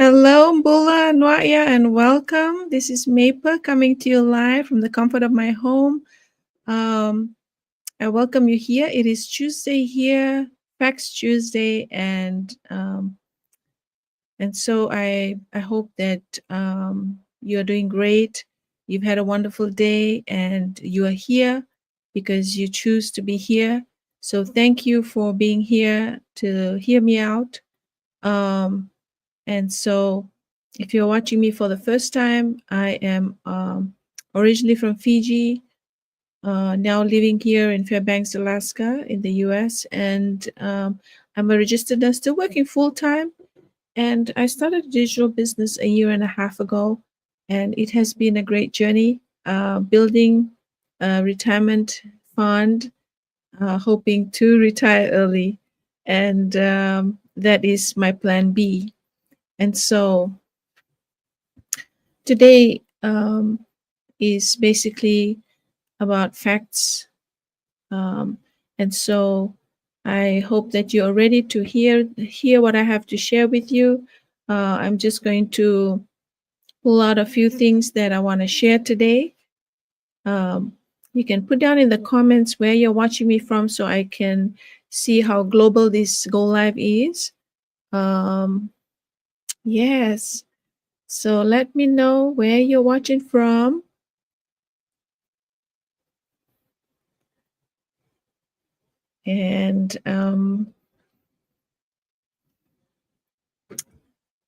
Hello, Mbula, Nwaya, and welcome. This is Mapa coming to you live from the comfort of my home. Um, I welcome you here. It is Tuesday here, Facts Tuesday, and so I hope that you are doing great. You've had a wonderful day, and you are here because you choose to be here. So thank you for being here to hear me out. Um, and so, if you're watching me for the first time, I am originally from Fiji, now living here in Fairbanks, Alaska, in the US. And I'm a registered nurse, still working full time. And I started a digital business a year and a half ago. And it has been a great journey building a retirement fund, hoping to retire early. And that is my plan B. And so, today is basically about facts. Um, and so I hope that you are ready to hear what I have to share with you. I'm just going to pull out a few things that I want to share today. Um, you can put down in the comments where you're watching me from so I can see how global this go live is. Um, yes. So let me know where you're watching from. And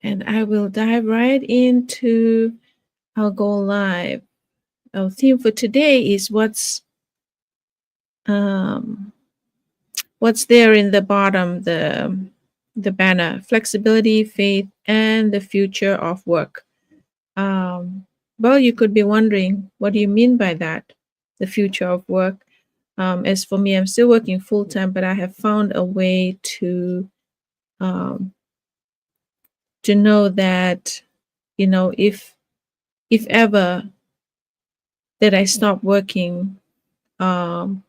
and I will dive right into our go live. Our theme for today is um, what's there in the bottom, the banner: flexibility, faith, and the future of work. Um, well, you could be wondering, what do you mean by that? The future of work. As for me, I'm still working full time, but I have found a way um, to know that, if ever that I stop working, um,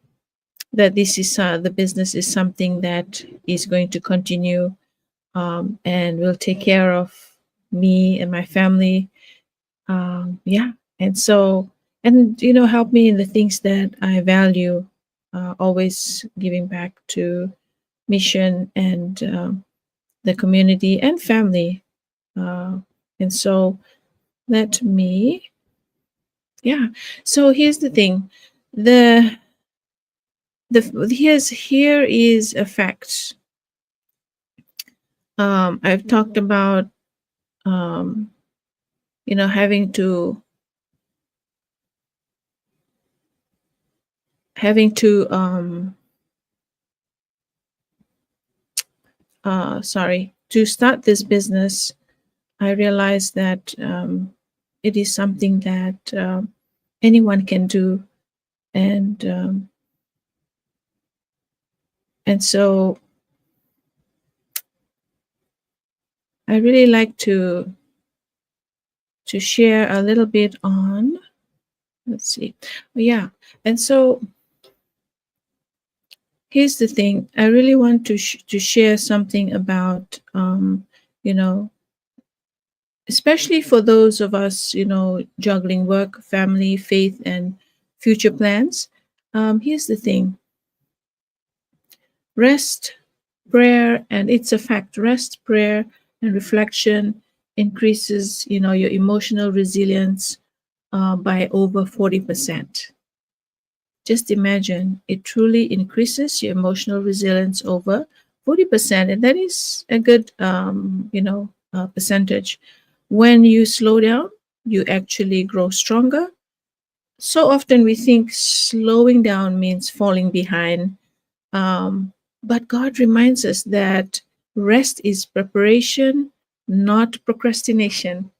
that this is the business is something that is going to continue, and will take care of me and my family. Yeah, and so, and help me in the things that I value. Always giving back to mission and the community and family. Uh, and so let me, yeah. So here's the thing. Here is a fact. I've talked about um, having to sorry, to start this business. I realized that it is something that anyone can do, and so I really like to share a little bit on. Let's see. Yeah, and so here's the thing. I really want to share something about you know especially for those of us, juggling work, family, faith, and future plans. Here's the thing: rest, prayer, and it's a fact, rest, prayer, and reflection increases, your emotional resilience by over 40%. Just imagine, it truly increases your emotional resilience over 40%. And that is a good, percentage. When you slow down, you actually grow stronger. So often we think slowing down means falling behind. But God reminds us that rest is preparation, not procrastination.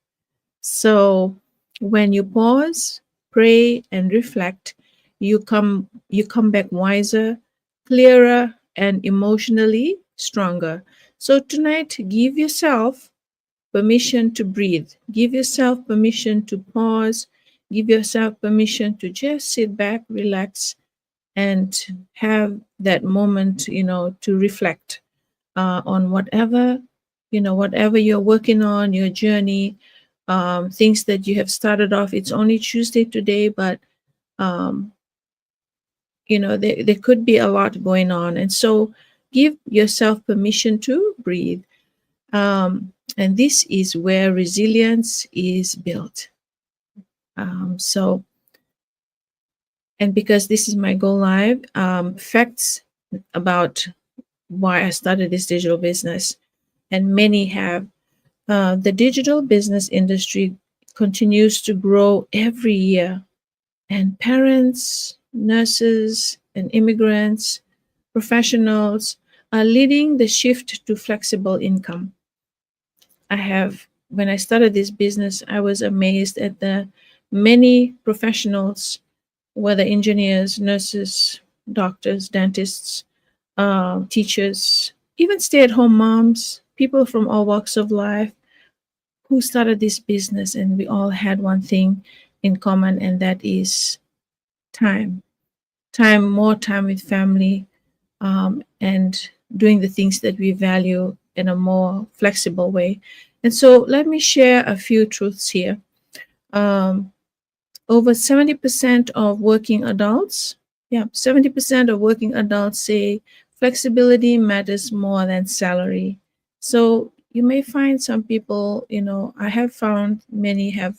So when you pause, pray, and reflect, you come back wiser, clearer, and emotionally stronger. So tonight, give yourself permission to breathe. Give yourself permission to pause. Give yourself permission to just sit back, relax, and have that moment, to reflect on whatever whatever you're working on, your journey, things that you have started off. It's only Tuesday today, but um, there could be a lot going on. And so give yourself permission to breathe. And this is where resilience is built. So, and because this is my Go Live, facts about why I started this digital business, and many have. The digital business industry continues to grow every year, and parents, nurses, and immigrants, professionals are leading the shift to flexible income. When I started this business, I was amazed at the many professionals, whether engineers, nurses, doctors, dentists, teachers, even stay at home moms, people from all walks of life who started this business, and we all had one thing in common, and that is time. More time with family, and doing the things that we value in a more flexible way. And so let me share a few truths here. Um, Over 70% of working adults, yeah, 70% of working adults say flexibility matters more than salary. So you may find some people, I have found many have,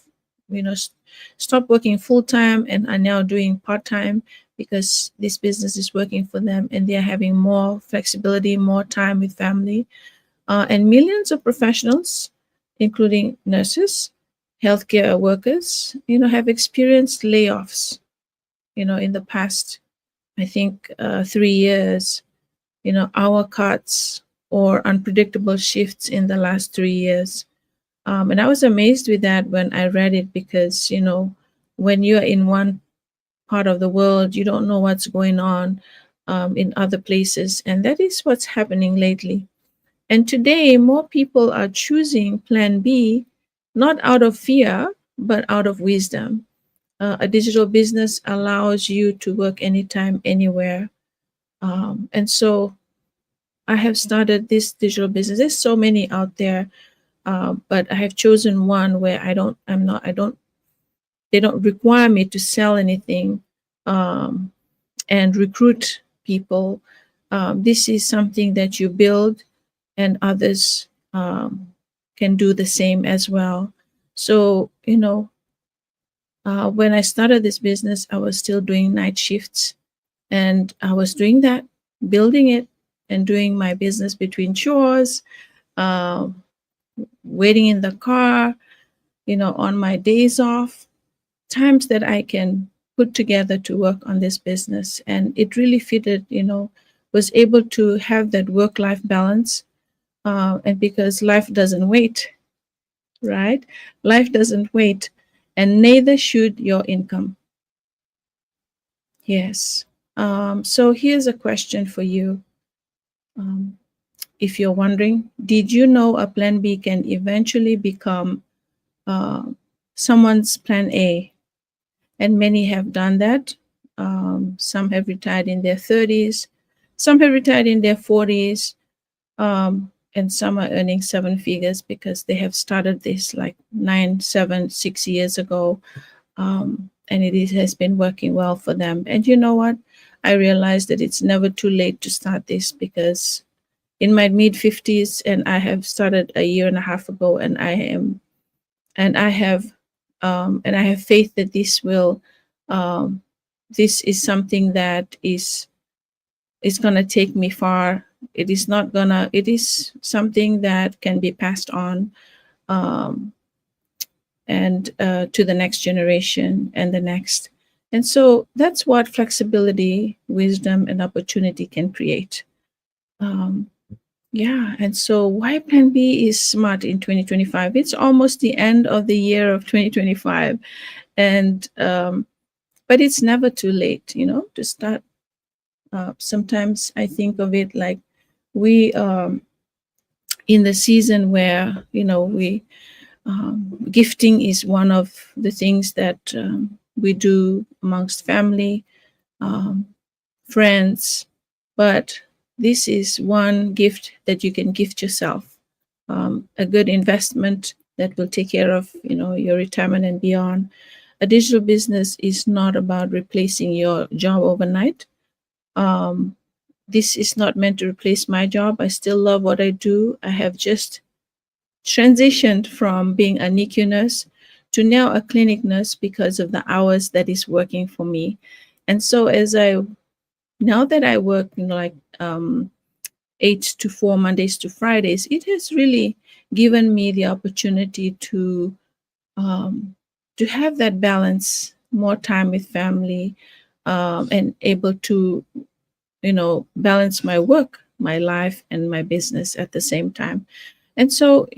stopped working full time and are now doing part time because this business is working for them and they're having more flexibility, more time with family. And millions of professionals, including nurses, healthcare workers, have experienced layoffs, in the past, I think, 3 years, hour cuts or unpredictable shifts in the last 3 years. And I was amazed with that when I read it because, when you're in one part of the world, you don't know what's going on in other places. And that is what's happening lately. And today, more people are choosing Plan B, not out of fear, but out of wisdom. A digital business allows you to work anytime, anywhere. And so I have started this digital business. There's so many out there, but I have chosen one where they don't require me to sell anything um, and recruit people. This is something that you build and others can do the same as well. So, when I started this business, I was still doing night shifts, and I was doing that, building it, and doing my business between chores, uh, waiting in the car, on my days off, times that I can put together to work on this business. And it really fitted, was able to have that work life balance. And because life doesn't wait, right? Life doesn't wait, and neither should your income. Yes. So here's a question for you. Um, if you're wondering, did you know a plan B can eventually become uh, someone's plan A? And many have done that. Some have retired in their 30s, some have retired in their 40s, and some are earning seven figures because they have started this like 9, 7, 6 years ago. And has been working well for them. And you know what? I realized that it's never too late to start this because in my mid 50s, and I have started a year and a half ago, and and I have, and I have faith that um, this is something that is gonna take me far. It is something that can be passed on, um, and to the next generation and the next. And so that's what flexibility, wisdom, and opportunity can create. Um, yeah, and so why Plan B is smart in 2025? It's almost the end of the year of 2025, and but it's never too late, to start. Sometimes I think of it like we in the season where we gifting is one of the things that we do amongst family, um, friends, but this is one gift that you can gift yourself. a good investment that will take care of your retirement and beyond. A digital business is not about replacing your job overnight. um, this is not meant to replace my job. I still love what I do. I have just transitioned from being a NICU nurse to now a clinic nurse because of the hours that is working for me. And so as I now that I work like 8 to 4 Mondays to Fridays, it has really given me the opportunity um, to have that balance, more time with family, and able to balance my work, my life, and my business at the same time. And so,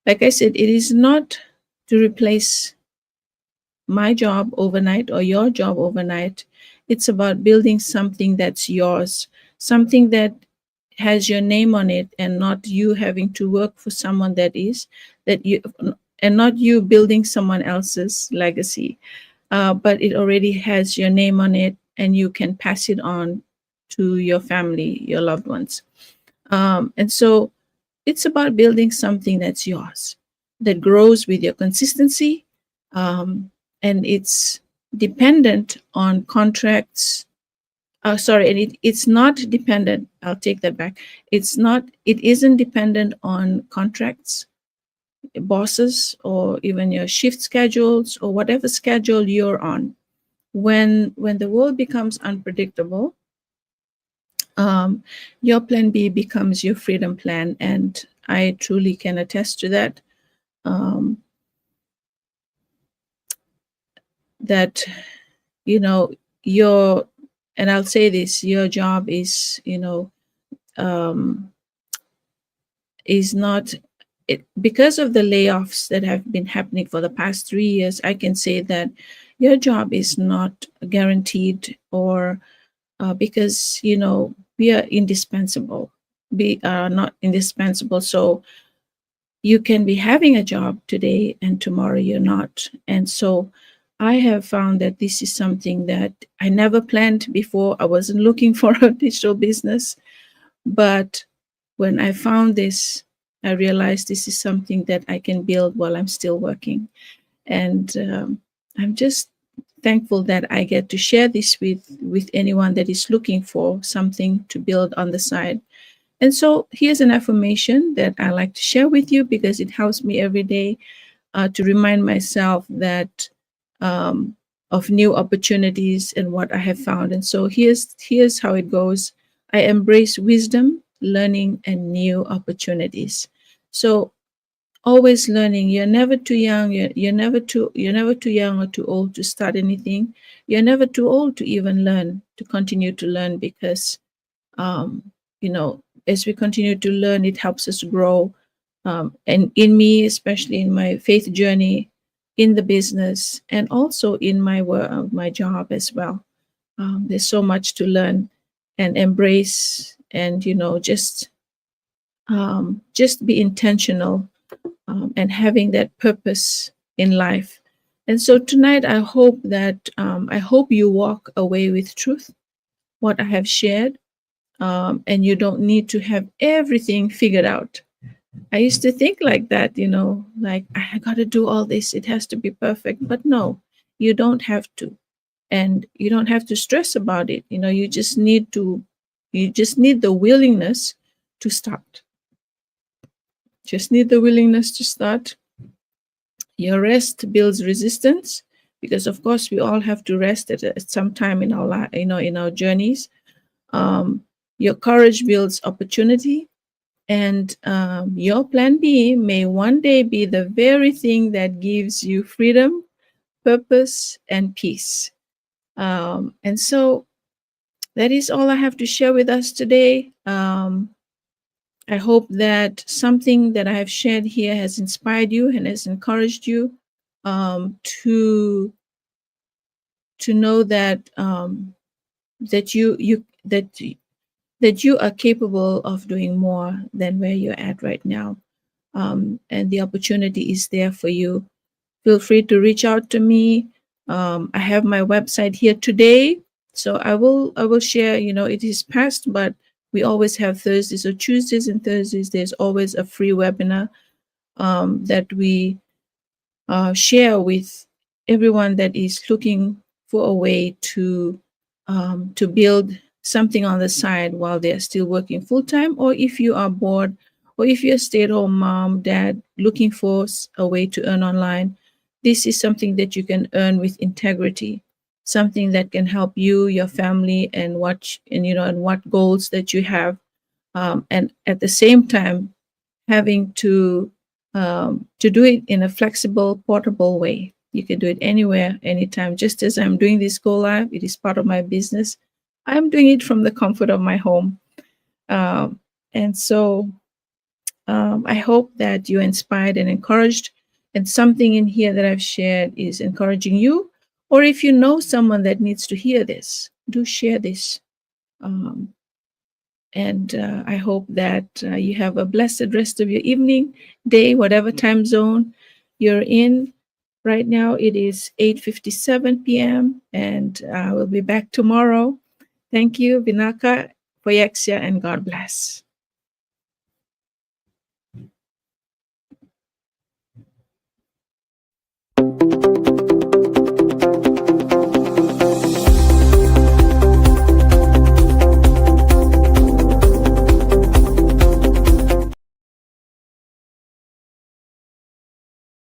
like I said, it is not to replace my job overnight or your job overnight. It's about building something that's yours, something that has your name on it, and not you having to work for someone that you and not you building someone else's legacy. But it already has your name on it, and you can pass it on to your family, your loved ones. And so it's about building something that's yours, that grows with your consistency, um, and it's dependent on contracts. Sorry, and it's not dependent. I'll take that back. It's not. It isn't dependent on contracts, bosses, or even your shift schedules or whatever schedule you're on. When the world becomes unpredictable, um, your plan B becomes your freedom plan, and I truly can attest to that. Um, that you know your and I'll say this: your job um, is not it because of the layoffs that have been happening for the past 3 years. I can say that your job is not guaranteed, or because we are indispensable. We are not indispensable, so you can be having a job today and tomorrow you're not. And so I have found that this is something that I never planned before. I wasn't looking for a digital business, but when I found this, I realized this is something that I can build while I'm still working. And I'm just thankful that I get to share this with anyone that is looking for something to build on the side. And so here's an affirmation that I like to share with you because it helps me every day to remind myself that um, of new opportunities and what I have found. And so here's how it goes. I embrace wisdom, learning, and new opportunities. So always learning. You're never too young. You're never too young or too old to start anything. You're never too old to even learn, to continue to learn, because um, as we continue to learn, it helps us grow. And in me, especially in my faith journey, in the business, and also in my work, my job as well. There's so much to learn and embrace, and just be intentional, and having that purpose in life. And so tonight, I hope you walk away with truth, what I have shared, and you don't need to have everything figured out. I used to think like that, like I got to do all this, it has to be perfect. But no, you don't have to. And you don't have to stress about it. You just need the willingness to start. Just need the willingness to start. Your rest builds resistance, because of course we all have to rest at some time in our life, in our journeys. Your courage builds opportunity, and your plan B may one day be the very thing that gives you freedom, purpose, and peace. And so that is all I have to share with us today. I hope that something that I have shared here has inspired you and has encouraged you, to know that that you are capable of doing more than where you're at right now. And the opportunity is there for you. Feel free to reach out to me. I have my website here today, so I will share. It is past, but We always have Thursdays or Tuesdays and Thursdays. There's always a free webinar that we share with everyone that is looking for a way to build something on the side while they're still working full time, or if you are bored, or if you're a stay-at-home mom, dad looking for a way to earn online. This is something that you can earn with integrity, something that can help you, your family, and what goals that you have, and at the same time having to do it in a flexible, portable way. You can do it anywhere, anytime. Just as I'm doing this go live, it is part of my business. I'm doing it from the comfort of my home. And so I hope that you're inspired and encouraged, and something in here that I've shared is encouraging you. Or if you know someone that needs to hear this, do share this. Um, and I hope that you have a blessed rest of your evening, day, whatever time zone you're in. Right now it is 8:57 p.m. and we'll be back tomorrow. Thank you, Vinaka, Poyexia, and God bless.